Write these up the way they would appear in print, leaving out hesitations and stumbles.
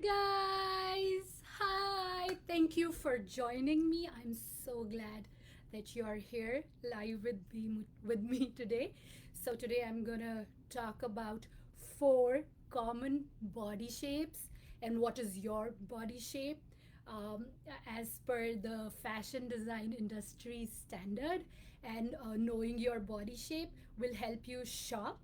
guys! Hi! Thank you for joining me. I'm so glad that you are here live with me today. So today I'm gonna talk about four common body shapes and what is your body shape um, as per the fashion design industry standard. And knowing your body shape will help you shop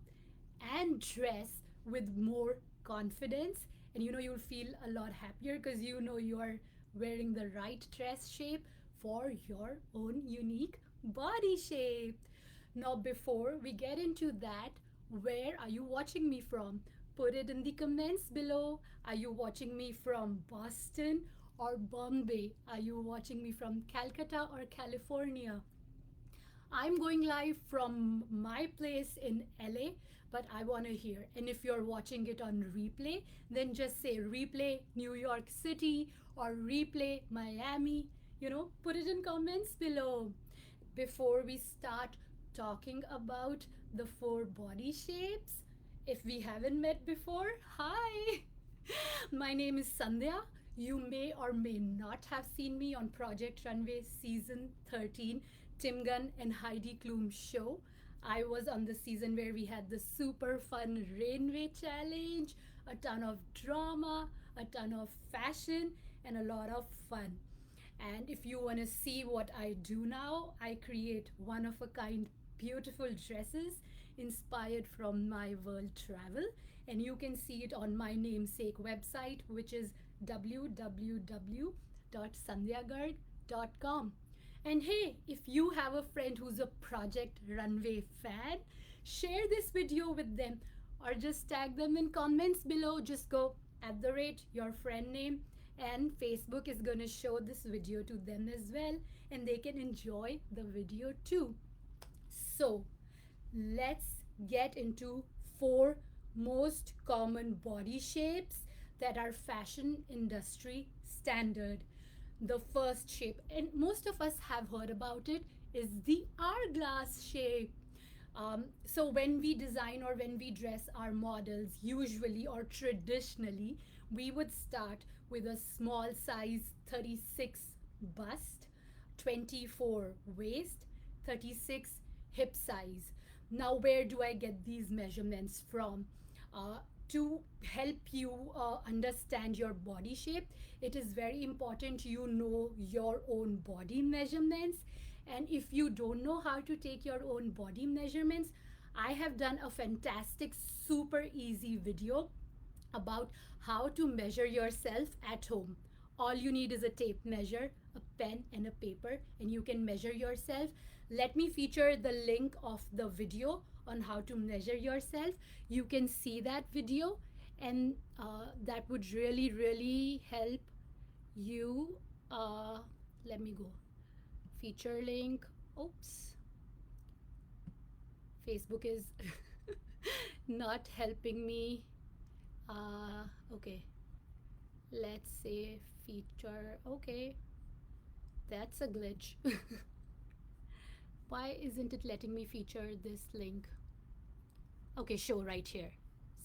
and dress with more confidence, and you'll feel a lot happier because you are wearing the right dress shape for your own unique body shape. Now, before we get into that, where are you watching me from? Put it in the comments below. Are you watching me from Boston or Bombay? Are you watching me from Calcutta or California? I'm going live from my place in LA, but I want to hear. And if you're watching it on replay, then just say replay New York City or replay Miami. Put it in comments below. Before we start talking about the four body shapes, if we haven't met before, hi! My name is Sandhya. You may or may not have seen me on Project Runway Season 13, Tim Gunn and Heidi Klum show. I was on the season where we had the super fun Rainway Challenge, a ton of drama, a ton of fashion, and a lot of fun. And if you want to see what I do now, I create one of a kind beautiful dresses inspired from my world travel. And you can see it on my namesake website, which is www.sandhyagarg.com. And hey, if you have a friend who's a Project Runway fan, share this video with them or just tag them in comments below. Just go at the rate your friend name, and Facebook is going to show this video to them as well, and they can enjoy the video too. So let's get into four most common body shapes that are fashion industry standard. The first shape, and most of us have heard about it, is the hourglass shape. So when we design or when we dress our models, usually or traditionally, we would start with a small size 36 bust, 24 waist, 36 hip size. Now, where do I get these measurements from? To help you understand your body shape, it is very important you know your own body measurements. And if you don't know how to take your own body measurements, I have done a fantastic, super easy video about how to measure yourself at home. All you need is a tape measure, a pen, and a paper, and you can measure yourself. Let me feature the link of the video on how to measure yourself. You can see that video, and that would really, really help you. Let me go. Feature link. Oops. Facebook is not helping me. Okay. Let's say feature. Okay. That's a glitch. Why isn't it letting me feature this link? Okay, show right here.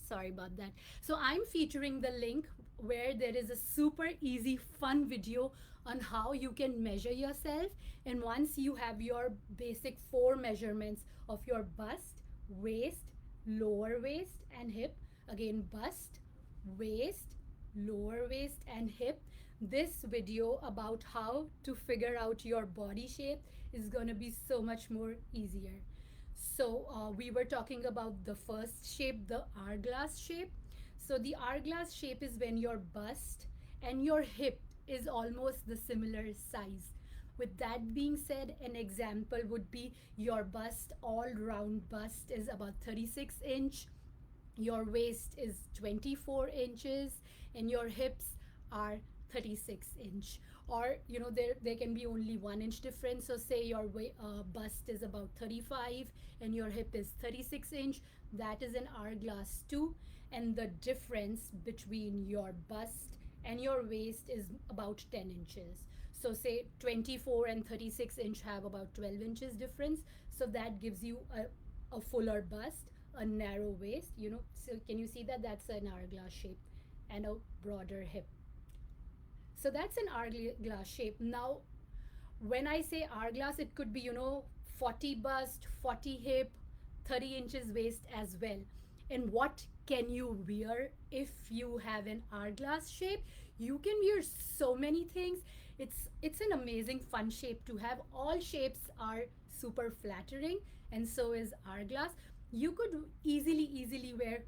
Sorry about that. So I'm featuring the link where there is a super easy, fun video on how you can measure yourself. And once you have your basic four measurements of your bust, waist, lower waist, and hip, again, bust, waist, lower waist, and hip, this video about how to figure out your body shape is going to be so much more easier. So we were talking about the first shape, the hourglass shape. So the hourglass shape is when your bust and your hip is almost the similar size. With that being said, an example would be your bust, all round bust is about 36 inch, your waist is 24 inches, and your hips are 36 inch. Or there can be only 1 inch difference. So say your bust is about 35 and your hip is 36 inch, that is an hourglass too. And the difference between your bust and your waist is about 10 inches. So say 24 and 36 inch have about 12 inches difference. So that gives you a fuller bust, a narrow waist. So can you see that? That's an hourglass shape. and a broader hip. So that's an hourglass shape. Now, when I say hourglass, it could be, 40 bust, 40 hip, 30 inches waist as well. And what can you wear if you have an hourglass shape? You can wear so many things. It's an amazing fun shape to have. All shapes are super flattering, and so is hourglass. You could easily wear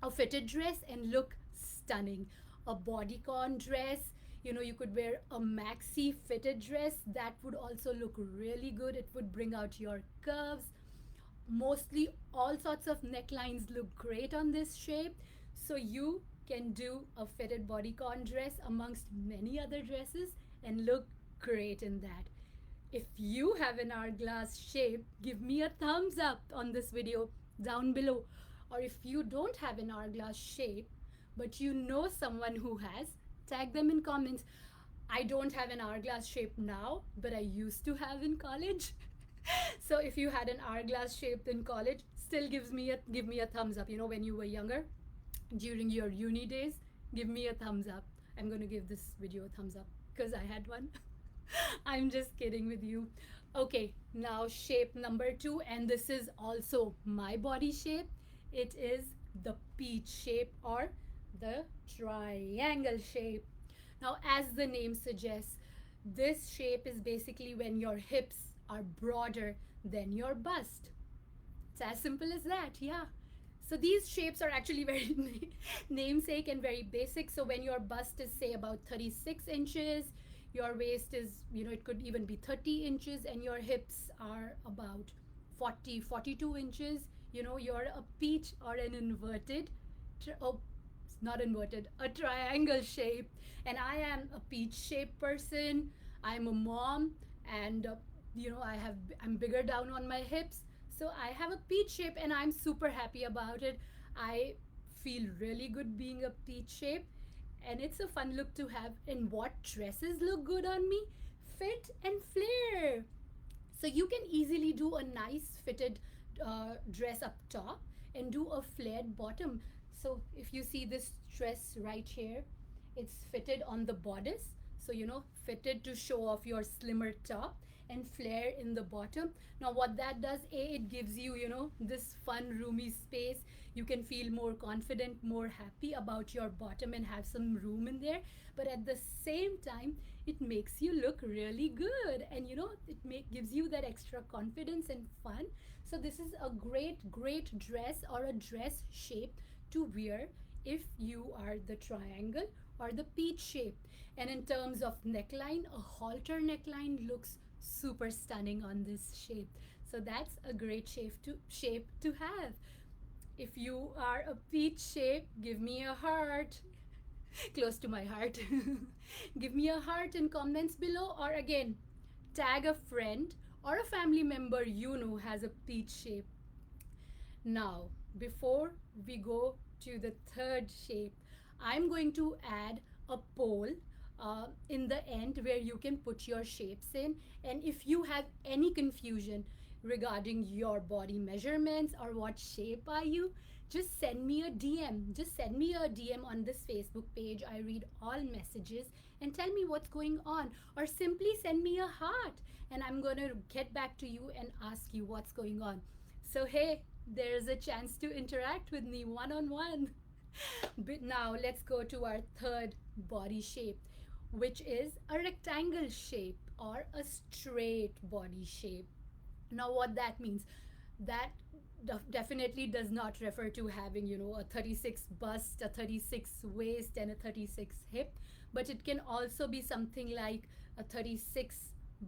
a fitted dress and look stunning. A bodycon dress, you could wear a maxi fitted dress that would also look really good. It would bring out your curves. Mostly all sorts of necklines look great on this shape. So you can do a fitted bodycon dress amongst many other dresses and look great in that. If you have an hourglass shape, give me a thumbs up on this video down below. Or if you don't have an hourglass shape, but you know someone who has, tag them in comments. I don't have an hourglass shape now, but I used to have in college. So if you had an hourglass shape in college, still give me a thumbs up. When you were younger, during your uni days, give me a thumbs up. I'm going to give this video a thumbs up because I had one. I'm just kidding with you. Okay, now shape number 2, and this is also my body shape. It is the peach shape or the triangle shape. Now, as the name suggests, this shape is basically when your hips are broader than your bust. It's as simple as that, yeah. So these shapes are actually very namesake and very basic. So when your bust is, say, about 36 inches, your waist is, it could even be 30 inches, and your hips are about 42 inches, you're a peach or an inverted, oh, not inverted, a triangle shape. And I am a peach shaped person. I'm a mom, and I'm bigger down on my hips. So I have a peach shape, and I'm super happy about it. I feel really good being a peach shape, and it's a fun look to have. And what dresses look good on me? Fit and flare. So you can easily do a nice fitted dress up top and do a flared bottom. So if you see this dress right here, it's fitted on the bodice. So, fitted to show off your slimmer top and flare in the bottom. Now, what that does, it gives you, this fun, roomy space. You can feel more confident, more happy about your bottom and have some room in there. But at the same time, it makes you look really good, and gives you that extra confidence and fun. So this is a great dress or a dress shape to wear if you are the triangle or the peach shape. And in terms of neckline, a halter neckline looks super stunning on this shape. So that's a great shape to have. If you are a peach shape, give me a heart. Close to my heart. Give me a heart in comments below, or again, tag a friend or a family member has a peach shape. Now, before we go to the third shape, I'm going to add a poll in the end where you can put your shapes in. And if you have any confusion regarding your body measurements or what shape are you, just send me a DM. Just send me a DM on this Facebook page. I read all messages and tell me what's going on. Or simply send me a heart and I'm going to get back to you and ask you what's going on. So, hey, there's a chance to interact with me one on one. But now let's go to our third body shape, which is a rectangle shape or a straight body shape. Now, what that means, that definitely does not refer to having, a 36 bust, a 36 waist, and a 36 hip, but it can also be something like a 36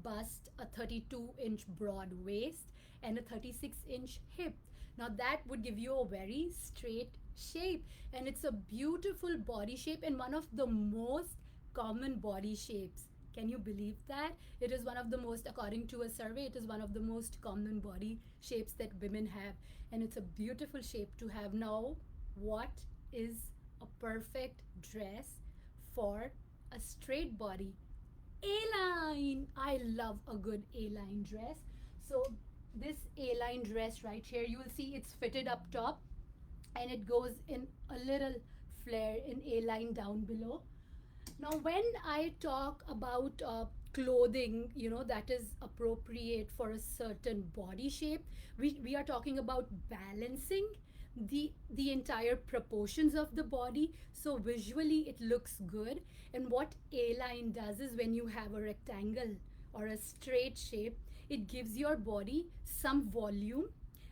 bust, a 32-inch broad waist, and a 36-inch hip. Now, that would give you a very straight shape, and it's a beautiful body shape and one of the most common body shapes. Can you believe that? It is one of the most, according to a survey, it is one of the most common body shapes that women have. And it's a beautiful shape to have. Now, what is a perfect dress for a straight body? A-line. I love a good A-line dress. So this A-line dress right here, you will see it's fitted up top and it goes in a little flare in A line down below. Now, when I talk about clothing, that is appropriate for a certain body shape, we are talking about balancing the entire proportions of the body, so visually it looks good. And what A line does is, when you have a rectangle or a straight shape, it gives your body some volume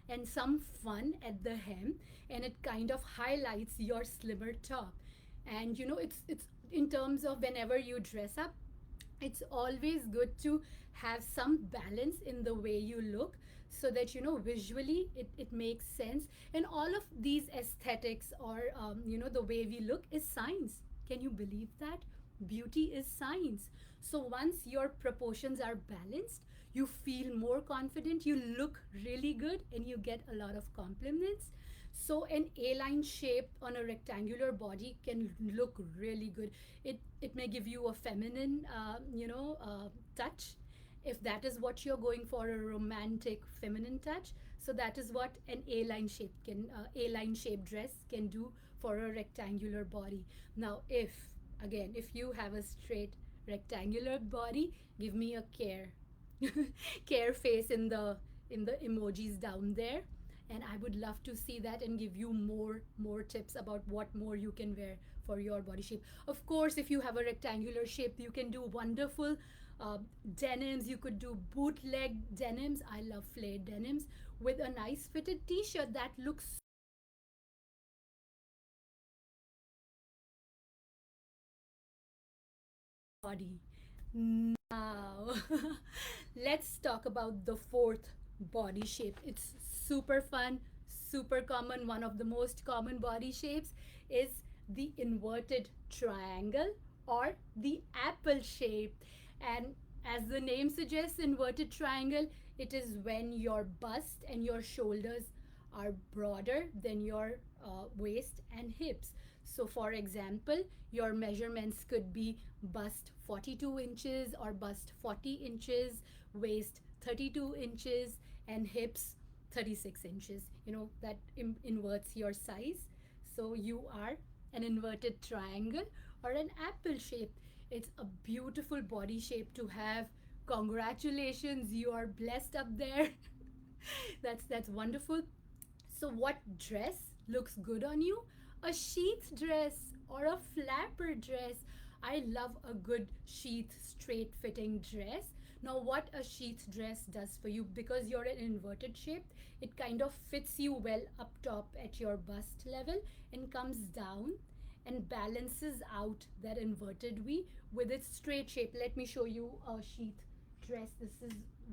and some fun at the hem, and it kind of highlights your slimmer top. And it's in terms of whenever you dress up, it's always good to have some balance in the way you look, so that visually it makes sense. And all of these aesthetics, or the way we look, is science. Can you believe that? Beauty is science. So once your proportions are balanced, you feel more confident, you look really good, and you get a lot of compliments. So an A-line shape on a rectangular body can look really good. It may give you a feminine, touch, if that is what you're going for, a romantic feminine touch. So that is what an A-line shape dress can do for a rectangular body. Now, if you have a straight rectangular body, give me a care face in the emojis down there, and I would love to see that and give you more tips about what more you can wear for your body shape. Of course, if you have a rectangular shape, you can do wonderful denims. You could do bootleg denims. I love flared denims with a nice fitted t-shirt that looks body. Now, let's talk about the fourth body shape. It's super fun, super common. One of the most common body shapes is the inverted triangle or the apple shape. And as the name suggests, inverted triangle, it is when your bust and your shoulders are broader than your waist and hips. So, for example, your measurements could be bust 42 inches or bust 40 inches, waist 32 inches, and hips 36 inches. That inverts your size. So, you are an inverted triangle or an apple shape. It's a beautiful body shape to have. Congratulations, you are blessed up there. That's wonderful. So, what dress looks good on you? A sheath dress or a flapper dress. I love a good sheath, straight fitting dress. Now, what a sheath dress does for you, because you're an inverted shape, it kind of fits you well up top at your bust level and comes down and balances out that inverted V with its straight shape. Let me show you a sheath dress.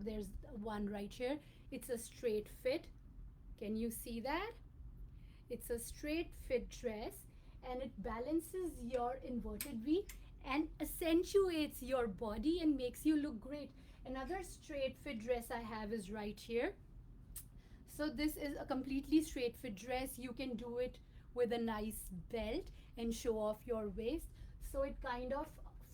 There's one right here. It's a straight fit. Can you see that? It's a straight fit dress, and it balances your inverted V and accentuates your body and makes you look great. Another straight fit dress I have is right here. So this is a completely straight fit dress. You can do it with a nice belt and show off your waist. So it kind of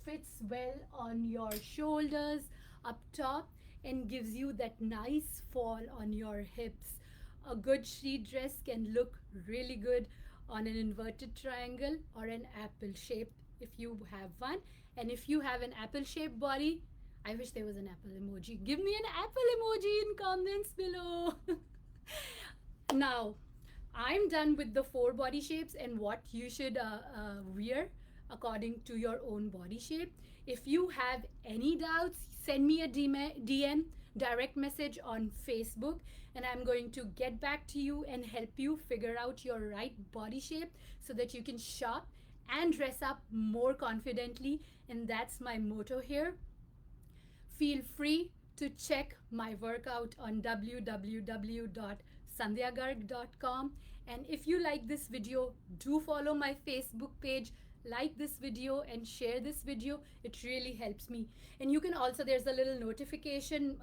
fits well on your shoulders up top and gives you that nice fall on your hips. A good sheet dress can look really good on an inverted triangle or an apple shape if you have one. And if you have an apple shaped body, I wish there was an apple emoji. Give me an apple emoji in comments below. Now, I'm done with the four body shapes and what you should wear according to your own body shape. If you have any doubts, send me a DM, direct message on Facebook, and I'm going to get back to you and help you figure out your right body shape so that you can shop and dress up more confidently. And that's my motto here. Feel free to check my workout on www.sandhyagarg.com. And if you like this video, do follow my Facebook page, like this video and share this video. It really helps me. And you can also, there's a little notification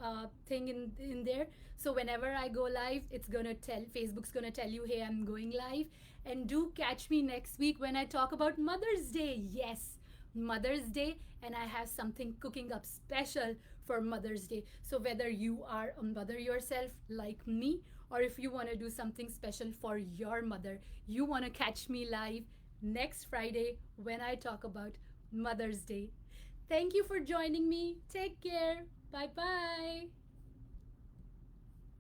thing in there. So whenever I go live, Facebook's gonna tell you, hey, I'm going live. And do catch me next week when I talk about Mother's Day. Yes, Mother's Day, and I have something cooking up special for Mother's Day. So whether you are a mother yourself like me, or if you want to do something special for your mother, you want to catch me live, next Friday when I talk about Mother's Day. Thank you for joining me. Take care. Bye bye.